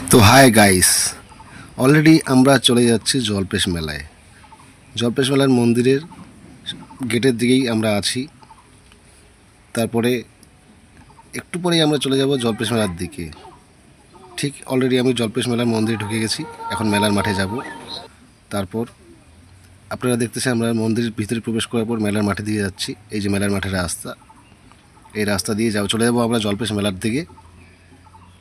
তো hi guys, already আমরা চলে যাচ্ছি জলপেশ মেলায়। জলপেশ মেলার মন্দিরের গেটের দিকেই আমরা আছি। তারপরে একটু পরেই আমরা চলে যাব জলপেশ মেলার দিকে। ঠিক অলরেডি আমি জলপেশ মেলার মন্দিরে ঢুকে গেছি, এখন মেলার মাঠে যাব। তারপর আপনারা দেখতেছেন আমরা মন্দিরের ভিতরে প্রবেশ করার পর মেলার মাঠে দিয়ে যাচ্ছি। এই যে মেলার মাঠের রাস্তা, এই রাস্তা দিয়ে চলে যাবো আমরা জলপেশ মেলার দিকে।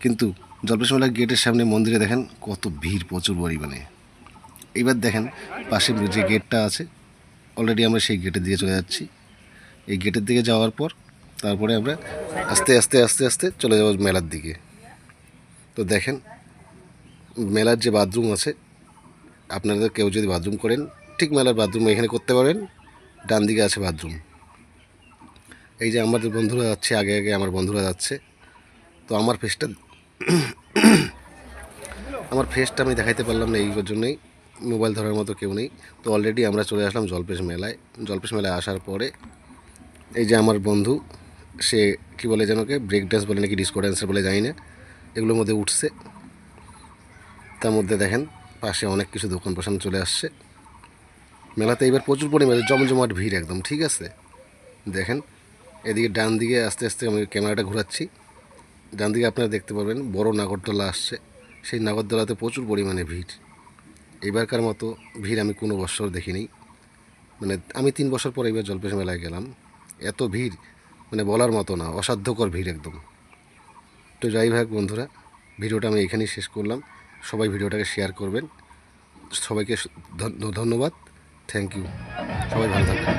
কিন্তু জলপেশ মেলার গেটের সামনে মন্দিরে দেখেন কত ভিড়, প্রচুর পরিমাণে। এইবার দেখেন পাশে যে গেটটা আছে, অলরেডি আমরা সেই গেটের দিকে চলে যাচ্ছি। এই গেটের দিকে যাওয়ার পর তারপরে আমরা আস্তে আস্তে আস্তে আস্তে চলে যাব মেলার দিকে। তো দেখেন মেলার যে বাথরুম আছে, আপনাদের কেউ যদি বাথরুম করেন, ঠিক মেলার বাথরুম এখানে করতে পারেন। ডান দিকে আছে বাথরুম। এই যে আমাদের বন্ধুরা যাচ্ছে, আগে আগে আমার বন্ধুরা যাচ্ছে। তো আমার ফেসটা আমি দেখাইতে পারলাম না, এই জন্যই মোবাইল ধরার মতো কেউ নেই। তো অলরেডি আমরা চলে আসলাম জলপেশ মেলায়। জলপেশ মেলায় আসার পরে এই যে আমার বন্ধু, সে কি বলে যেন কে ব্রেক ড্যান্স বলে নাকি ডিস্কো ড্যান্সার বলে জানি না, এগুলোর মধ্যে উঠছে। তার মধ্যে দেখেন পাশে অনেক কিছু দোকান পাশান চলে আসছে। মেলাতে এবার প্রচুর পরিমাণে জমজমাট ভিড় একদম, ঠিক আছে। দেখেন এদিকে ডান দিকে আস্তে আস্তে আমি ক্যামেরাটা ঘোরাচ্ছি। ডান দিকে আপনারা দেখতে পারবেন বড় নাগরদোলা আসছে। সেই নাগরদোলাতে প্রচুর পরিমাণে ভিড়। এবারকার মতো ভিড় আমি কোনো বছর দেখিনি। মানে আমি 3 বছর পরে এবার জলপেশ মেলায় গেলাম, এত ভিড় মানে বলার মতো না, অসাধ্যকর ভিড় একদম। তো যাই হোক বন্ধুরা, ভিডিওটা আমি এখানেই শেষ করলাম। সবাই ভিডিওটাকে শেয়ার করবেন। সবাইকে ধন্যবাদ, থ্যাংক ইউ। সবাই ভালো থাকবেন।